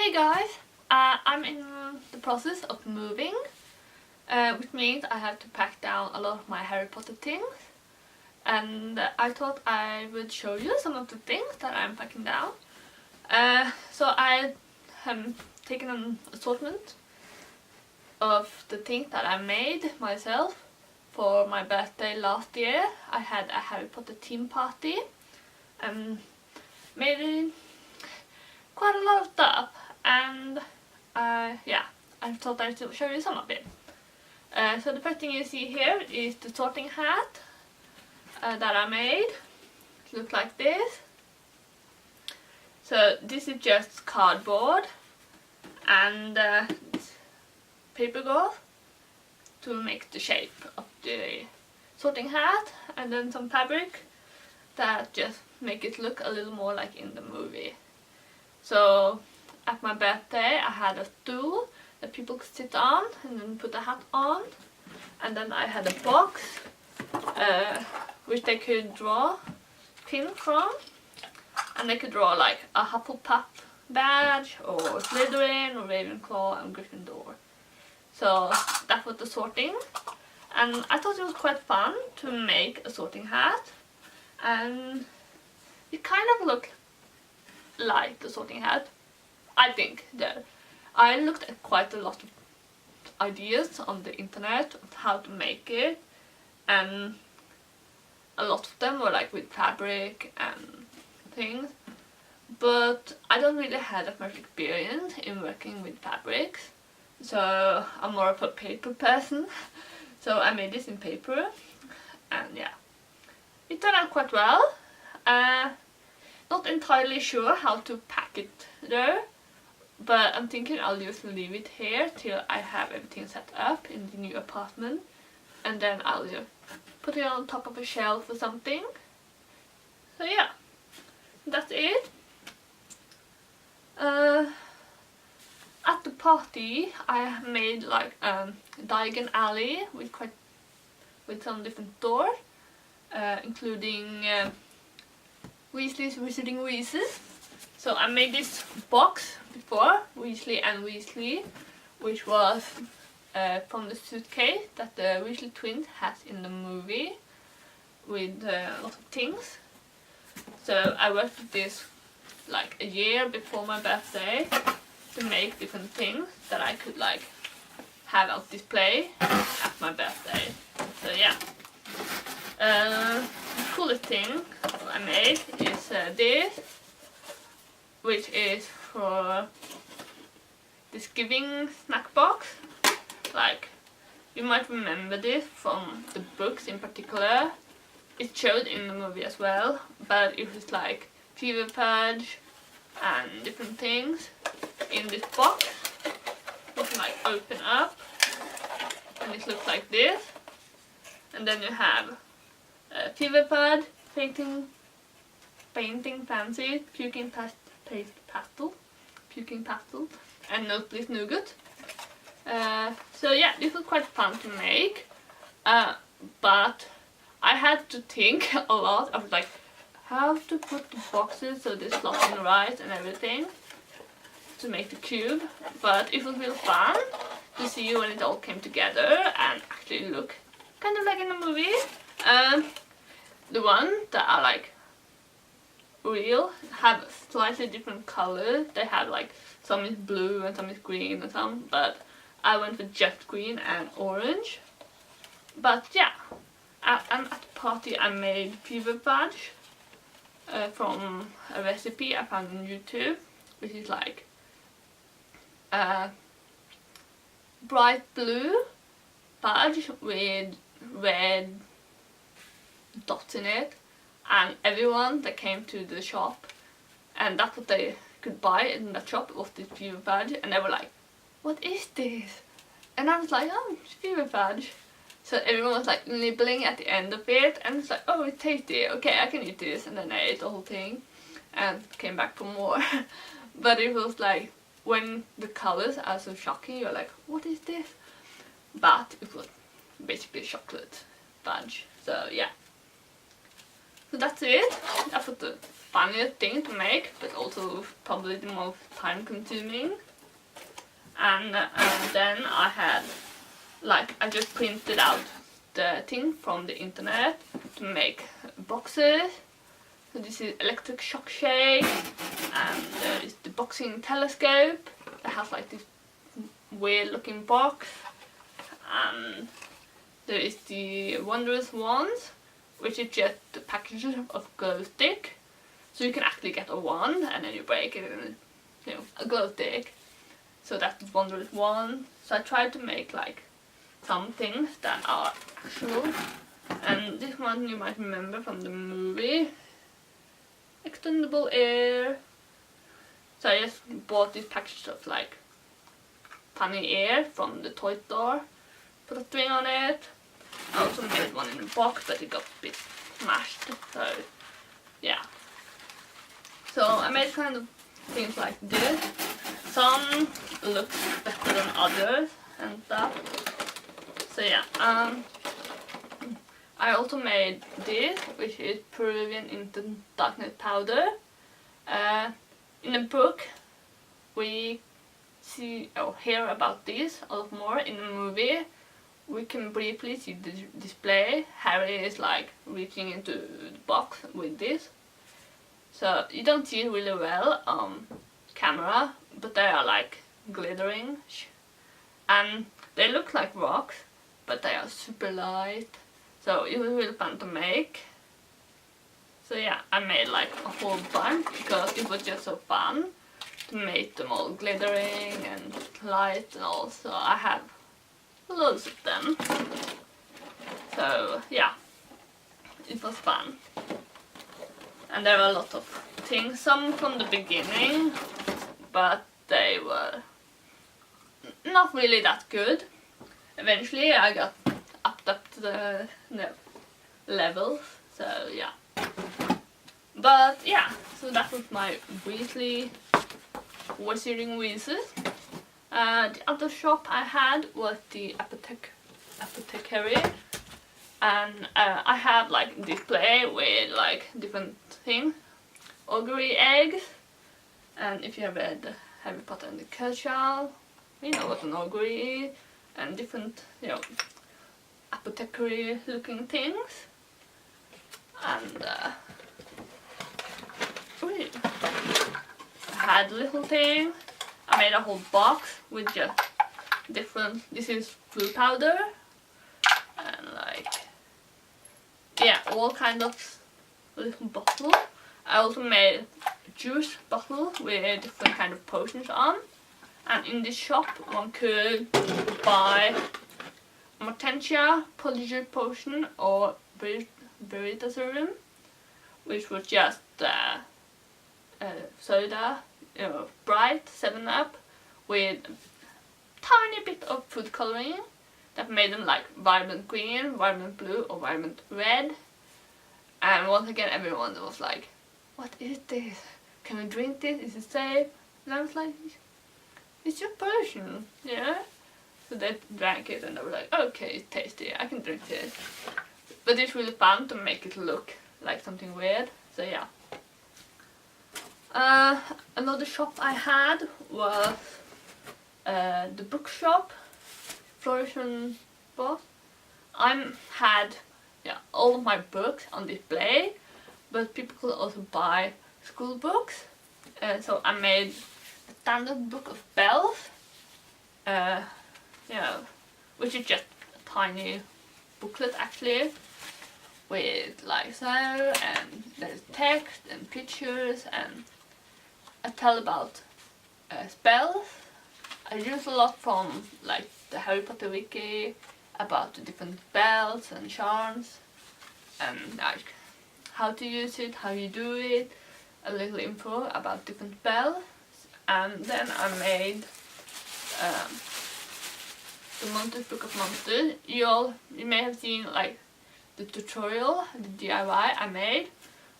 Hey guys, I'm in the process of moving, which means I have to pack down a lot of my Harry Potter things, and I thought I would show you some of the things that I'm packing down. So I have taken an assortment of the things that I made myself for my birthday last year. I had a Harry Potter theme party and made quite a lot of stuff, and yeah, I thought I'd show you some of it. So the first thing you see here is the sorting hat that I made. It looks like this. So this is just cardboard and paper gauze to make the shape of the sorting hat, and then some fabric that just make it look a little more like in the movie. So at my birthday I had a stool that people could sit on and then put a hat on, and then I had a box which they could draw pins from, and they could draw like a Hufflepuff badge or Slytherin or Ravenclaw and Gryffindor. So that was the sorting, and I thought it was quite fun to make a sorting hat, and it kind of looked like the sorting hat, I think. There, I looked at quite a lot of ideas on the internet of how to make it, and a lot of them were like with fabric and things, but I don't really have that much experience in working with fabrics, so I'm more of a paper person. So I made this in paper, and yeah, it turned out quite well. Not entirely sure how to pack it there, but I'm thinking I'll just leave it here till I have everything set up in the new apartment, and then I'll just put it on top of a shelf or something. So yeah, that's it. At the party I made like Diagon Alley with some different doors, including Weasley's Wizarding Wheezes. So I made this box before, Weasley and Weasley, which was from the suitcase that the Weasley twins has in the movie, with a lot of things. So I worked with this like a year before my birthday to make different things that I could like have on display at my birthday. So yeah. The coolest thing I made is this, which is for this giving snack box. Like, you might remember this from the books in particular. It showed in the movie as well, but it was like fever fudge and different things in this box. You can like open up, and it looks like this, and then you have fever fudge, painting fancy, puking pastel, and note bliss nougat. So yeah, this was quite fun to make, but I had to think a lot of like how to put the boxes so they slot in right and everything to make the cube. But it was real fun to see when it all came together and actually look kind of like in the movie. The one that are like real have slightly different colors. They have like some is blue and some is green and some, but I went with jet green and orange. But yeah, at the party I made fever fudge from a recipe I found on YouTube, which is like bright blue fudge with red dots in it, and everyone that came to the shop, and that's what they could buy in that shop, was this fever fudge, and they were like, what is this? And I was like, oh, it's fever fudge. So everyone was like nibbling at the end of it, and it's like, oh, it's tasty, okay, I can eat this. And then I ate the whole thing and came back for more. But it was like, when the colors are so shocking, you're like, what is this? But it was basically chocolate fudge. So yeah. So that's it. That's what the funniest thing to make, but also probably the most time consuming. And then I had, like, I just printed out the thing from the internet to make boxes. So this is electric shock shade, and there is the boxing telescope that has like this weird looking box, and there is the wondrous wands, which is just the packages of glow stick. So you can actually get a wand and then you break it and, you know, a glow stick. So that's the wondrous wand. So I tried to make like some things that are actual. And this one you might remember from the movie, extendable air. So I just bought this package of like funny air from the toy store, put a string on it. I also made one in the box, but it got a bit smashed, so yeah. So I made kind of things like this. Some look better than others and stuff. So yeah, I also made this, which is Peruvian instant darkness powder. In the book, we see or hear about this a lot more. In the movie, we can briefly see the display. Harry is like reaching into the box with this. So you don't see it really well on camera, but they are like glittering. And they look like rocks, but they are super light. So it was really fun to make. So yeah, I made like a whole bunch because it was just so fun to make them all glittering and light and all. So I have loads of them. So yeah, it was fun. And there are a lot of things, some from the beginning, but they were not really that good. Eventually I got up to the levels, so yeah. But yeah, so that was my Weasley Wizarding Wheezes. The other shop I had was the apothecary, and I had like display with like different things, augury eggs, and if you have read Harry Potter and the Cursed Child, you know what an augury is, and different, you know, apothecary looking things. And I had a little thing. I made a whole box with just different, this is blue powder, and like, yeah, all kind of little bottles. I also made a juice bottle with different kind of potions on. And in this shop one could buy Mortentia Polyjuice Potion or Veritasium, which was just soda, you know, bright 7-Up with a tiny bit of food coloring that made them like vibrant green, vibrant blue or vibrant red. And once again everyone was like, what is this? Can we drink this? Is it safe? And I was like, it's your potion, yeah? So they drank it and they were like, okay, it's tasty, I can drink this. But it's really fun to make it look like something weird, so yeah. Another shop I had was the Bookshop, Florissant Boss. I had all of my books on display, but people could also buy school books. So I made a standard book of bells, which is just a tiny booklet actually, with like so, and there's text and pictures, and I tell about spells. I use a lot from like the Harry Potter wiki about the different spells and charms, and like how to use it, how you do it, a little info about different spells. And then I made the Monsters Book of Monsters. You may have seen like the tutorial, the DIY I made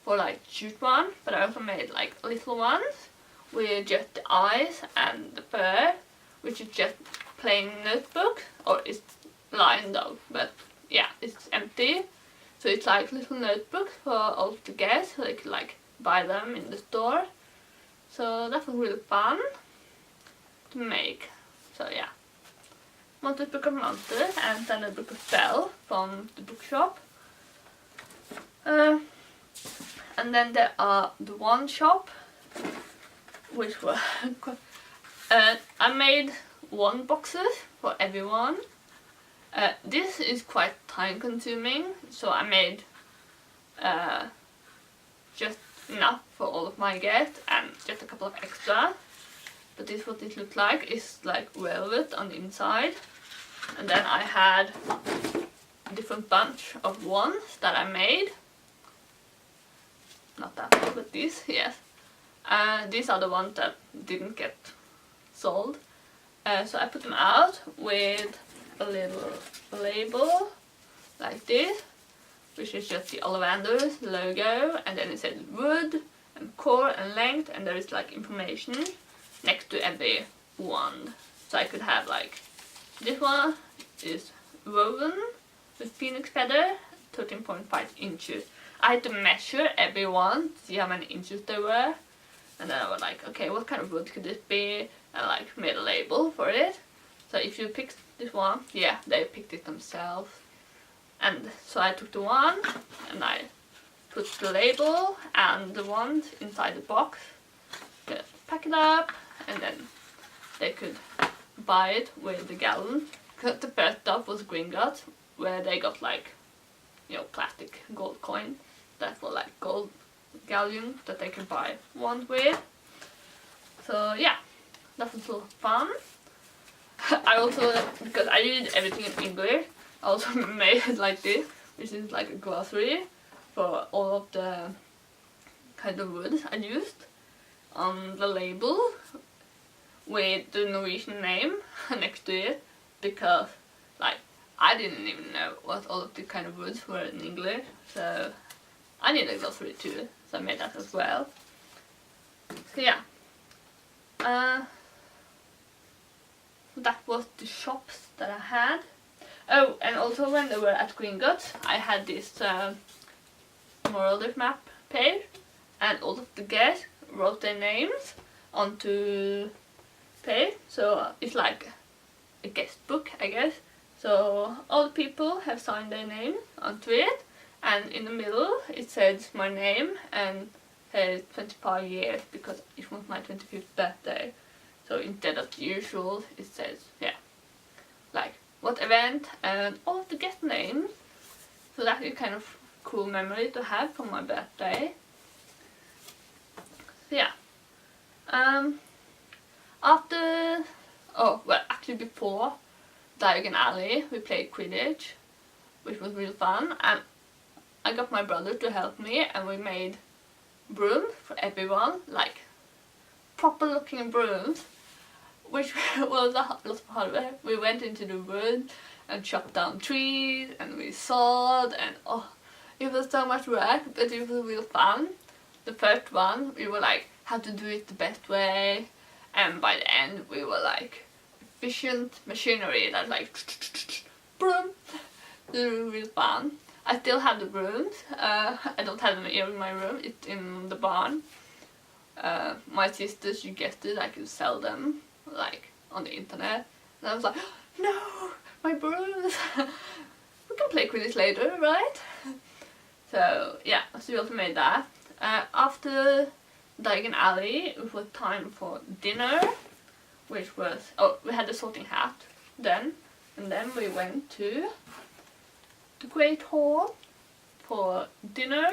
for like cute one, but I also made like little ones with just the eyes and the fur, which is just plain notebook, or it's lined though, but yeah, it's empty. So it's like little notebooks for all the guests, so they could like buy them in the store. So that was really fun to make. So yeah, mounted book of mounted and then a book of spell from the bookshop. And then there are the one shop, which were I made one boxes for everyone. This is quite time consuming, so I made just enough for all of my guests and just a couple of extra. But this is what it looked like. It's like velvet on the inside, and then I had a different bunch of ones that I made. Not that one, but these, yes. These are the ones that didn't get sold. So I put them out with a little label like this, which is just the Ollivander's logo, and then it says wood and core and length, and there is like information next to every wand. So I could have like, this one is woven with phoenix feather, 13.5 inches. I had to measure every one to see how many inches they were, and then I was like, okay, what kind of wood could this be, and like made a label for it. So if you picked this one, yeah, they picked it themselves. And so I took the one and I put the label and the wand inside the box, pack it up, and then they could buy it with the gallon. Because the first stop was Gringotts, where they got like, you know, plastic gold coin that were like gold galleon that they could buy one with. So yeah, that was so fun. I also, because I did everything in English, I also made it like this, which is like a glossary for all of the kind of woods I used on the label with the Norwegian name next to it, because like I didn't even know what all of the kind of woods were in English, so I need a glossary too, so I made that as well. So yeah, that was the shops that I had. Oh, and also when they were at Gringotts, I had this moral life map page, and all of the guests wrote their names onto page, so it's like a guest book, I guess. So all the people have signed their name onto it, and in the middle it says my name and says 25 years because it was my 25th birthday. So instead of the usual, it says, yeah, like what event and all of the guest names. So that is kind of cool memory to have for my birthday. So yeah. Actually before Diagon Alley, we played Quidditch, which was really fun, and I got my brother to help me, and we made brooms for everyone, like proper looking brooms, which was a lot of hard work. We went into the woods and chopped down trees, and we sawed, and oh, it was so much work, but it was real fun. The first one, we were like, how to do it the best way, and by the end, we were like, efficient machinery that like, broom. It was real fun. I still have the brooms. I don't have them here in my room, it's in the barn. My sister suggested I could sell them, like, on the internet. And I was like, no, my brooms! We can play Quidditch later, right? So, yeah, so we also made that. After Diagon Alley, it was time for dinner, which was, oh, we had the sorting hat then. And then we went to the Great Hall for dinner,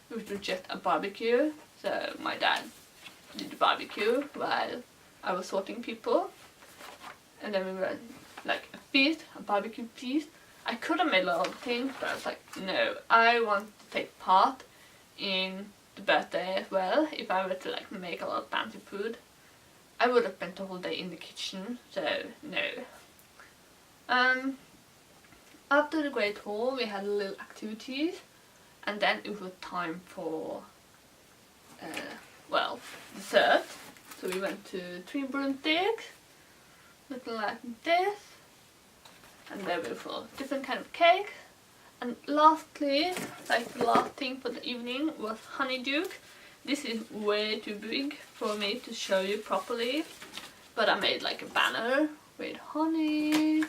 which was just a barbecue. So my dad did the barbecue while I was sorting people. And then we were like a feast, a barbecue feast. I could have made a lot of things, but I was like, no, I want to take part in the birthday as well. If I were to like make a lot of fancy food, I would have spent the whole day in the kitchen, so no. After the Great Hall, we had little activities, and then it was time for, well, dessert. So we went to 3 broomsticks, looking like this, and there were for different kind of cakes. And lastly, like the last thing for the evening was honeydew, this is way too big for me to show you properly, but I made like a banner with honey,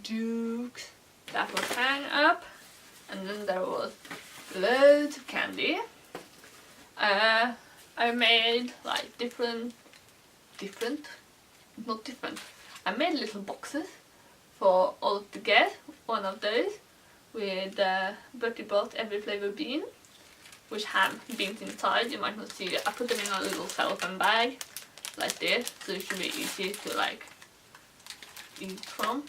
dukes that was hang up, and then there was loads of candy. I made like I made little boxes for all to get. One of those with Bertie bought every flavor bean, which have beans inside. You might not see it. I put them in a little cellophane bag like this, so it should be easy to like eat from.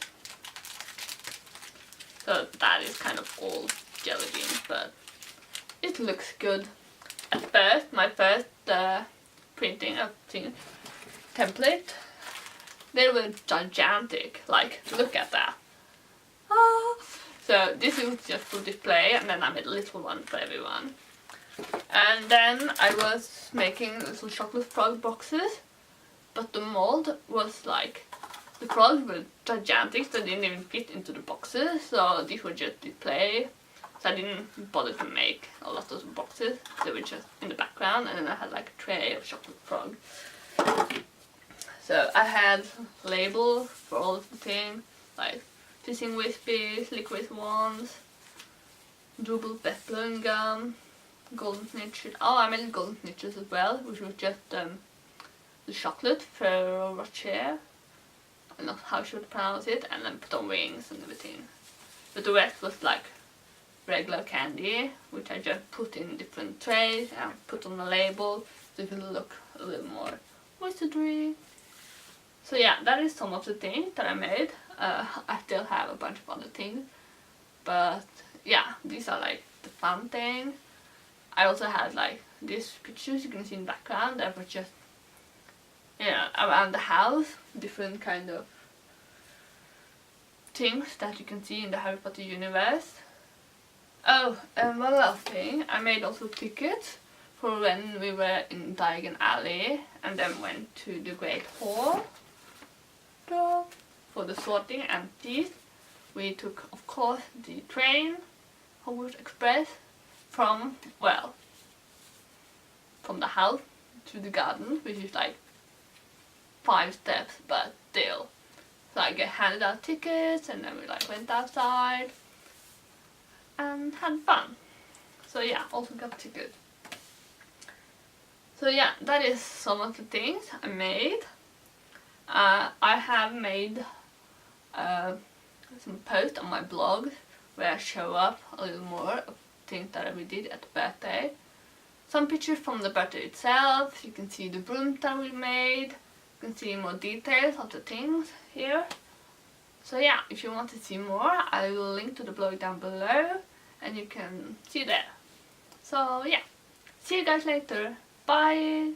So that is kind of all jelly beans, but it looks good. At first, my first printing of things template, they were gigantic. Like, look at that. Ah. So this is just for display, and then I made a little one for everyone. And then I was making little chocolate frog boxes, but the mold was like, the frogs were gigantic, so they didn't even fit into the boxes, so these were just display. So I didn't bother to make a lot of boxes, they were just in the background, and then I had like a tray of chocolate frog. So I had labels for all of the things, like Fizzing Wispies, Licorice Wands, double peplum gum, golden snitches. Oh, I made golden snitches as well, which was just the chocolate Ferrero Rocher. I don't know how should I pronounce it, and then put on wings and everything. But the rest was like regular candy, which I just put in different trays and put on the label so it will look a little more wizardry. So yeah, that is some of the things that I made. I still have a bunch of other things, but yeah, these are like the fun things. I also had like these pictures you can see in the background that were just, you know, around the house, different kind of things that you can see in the Harry Potter universe. Oh, and one last thing, I made also tickets for when we were in Diagon Alley and then went to the Great Hall for the sorting and these. We took, of course, the train, Hogwarts Express, from, well, from the house to the garden, which is like 5 steps, but still. So I get handed out tickets and then we like went outside and had fun. So yeah, also got tickets. So yeah, that is some of the things I made. I have made some posts on my blog where I show up a little more of things that we did at the birthday. Some pictures from the birthday itself, you can see the broom that we made, you can see more details of the things here. So yeah, if you want to see more, I will link to the blog down below and you can see there. So yeah, see you guys later. Bye!